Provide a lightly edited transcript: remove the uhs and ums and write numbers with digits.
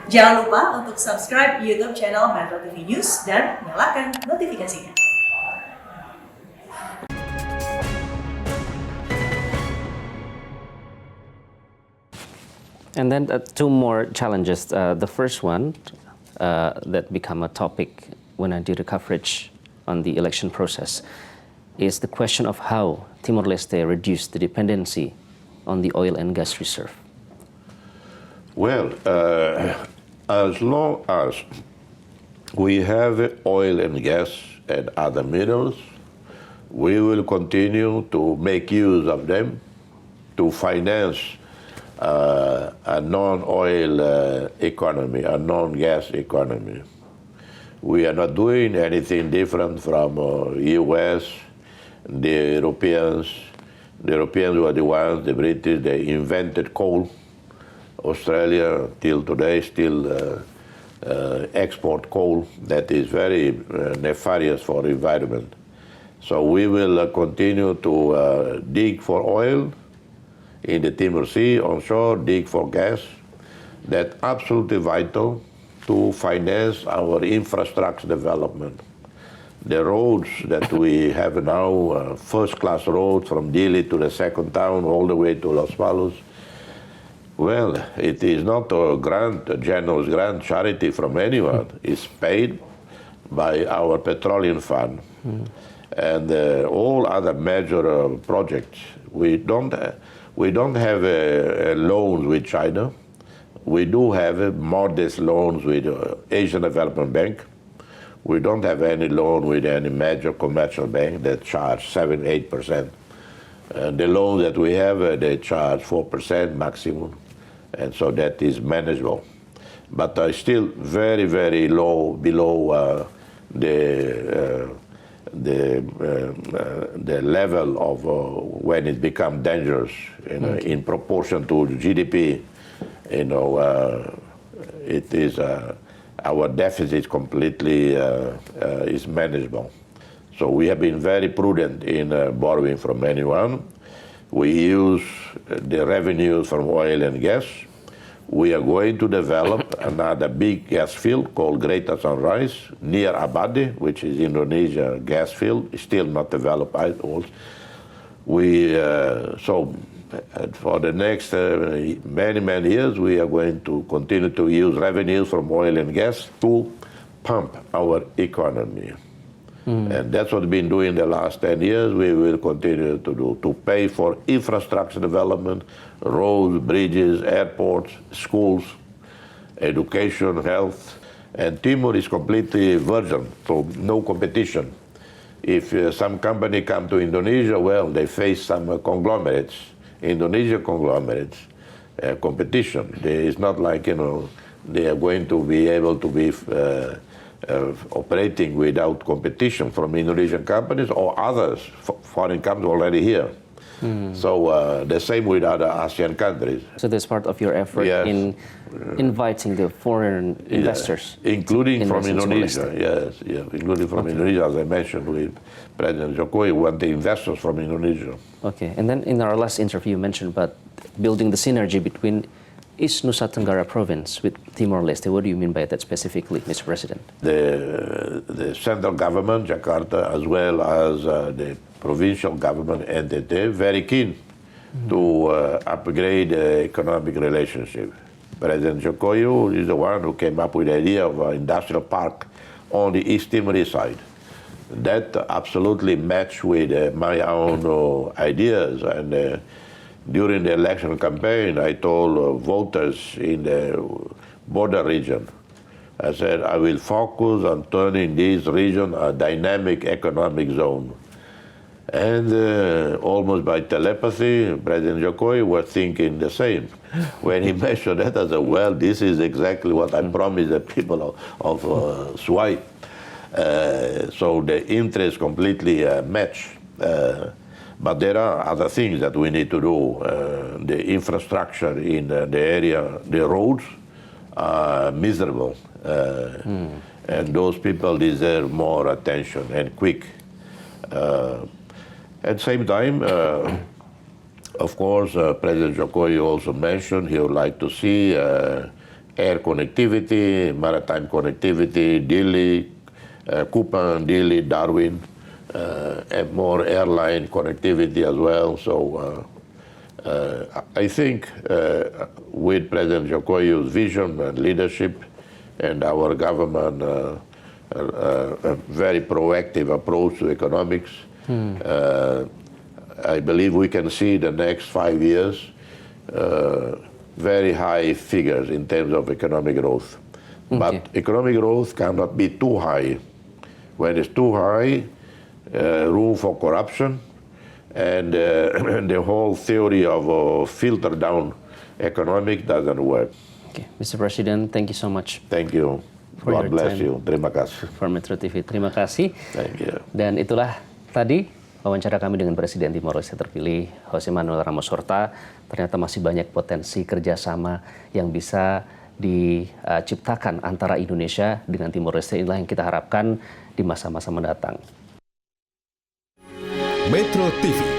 Jangan lupa untuk subscribe YouTube channel Metro TV News dan nyalakan notifikasinya. And then two more challenges. The first one that become a topic when I did a coverage on the election process is the question of how Timor Leste reduced the dependency on the oil and gas reserve. Well, as long as we have oil and gas and other minerals, we will continue to make use of them to finance a non-oil economy, a non-gas economy. We are not doing anything different from U.S., the Europeans. The Europeans were the ones, the British, they invented coal. Australia, till today, still export coal. That is very nefarious for the environment. So we will continue to dig for oil in the Timor Sea, onshore, dig for gas. That's absolutely vital to finance our infrastructure development. The roads that we have now, first-class roads from Dili to the second town, all the way to Los Palos. Well, it is not a grant, a generous grant, charity from anyone. It's paid by our petroleum fund. And all other major projects. We don't have loans with China. We do have modest loans with Asian Development Bank. We don't have any loan with any major commercial bank that charge 7-8%. The loans that we have, they charge 4% maximum. And so that is manageable. But still very, very low, below the level of when it becomes dangerous, in proportion to GDP. It is our deficit completely is manageable. So we have been very prudent in borrowing from anyone. We use the revenues from oil and gas. We are going to develop another big gas field called Greater Sunrise near Abadi, which is Indonesia gas field, still not developed. So for the next many, many years, we are going to continue to use revenues from oil and gas to pump our economy. And that's what we've been doing the last 10 years. We will continue to do, to pay for infrastructure development, roads, bridges, airports, schools, education, health. And Timor is completely virgin, so no competition. If some company come to Indonesia, well, they face some conglomerates, Indonesia conglomerates, competition. It's not like, they are going to be able to be operating without competition from Indonesian companies or others, foreign companies already here. So the same with other ASEAN countries. So that's part of your effort in inviting the foreign investors, including from Indonesia. Including from Indonesia, as I mentioned with President Jokowi, want the investors from Indonesia. Okay, and then in our last interview, you mentioned about building the synergy between East Nusa Tenggara province with Timor Leste. What do you mean by that specifically, Mr. President? The central government, Jakarta, as well as the provincial government entity, very keen to upgrade the economic relationship. President Jokowi is the one who came up with the idea of an industrial park on the East Timorese side. That absolutely matched with my own ideas. And during the election campaign, I told voters in the border region, I said, I will focus on turning this region a dynamic economic zone. And almost by telepathy, President Jokowi was thinking the same. When he mentioned that, I said, well, this is exactly what I promised the people of Swai. So the interests completely match. But there are other things that we need to do. The infrastructure in the area, the roads are miserable. And those people deserve more attention and quick. At the same time, of course, President Jokowi also mentioned he would like to see air connectivity, maritime connectivity, Dili, Kupang, Dili, Darwin, and more airline connectivity as well. So I think with President Jokowi's vision and leadership and our government a very proactive approach to economics, I believe we can see the next 5 years very high figures in terms of economic growth. Okay. But economic growth cannot be too high. When it's too high, room for corruption, and the whole theory of filter down economic doesn't work. Okay. Mr. President, thank you so much. Thank you. For God your bless time. you. Terima kasih. For Metro TV. Terima kasih. Thank you. Dan itulah tadi wawancara kami dengan Presiden Timor Leste terpilih, Jose Ramos Horta. Ternyata masih banyak potensi kerjasama yang bisa diciptakan antara Indonesia dengan Timor Leste. Inilah yang kita harapkan di masa-masa mendatang. Metro TV.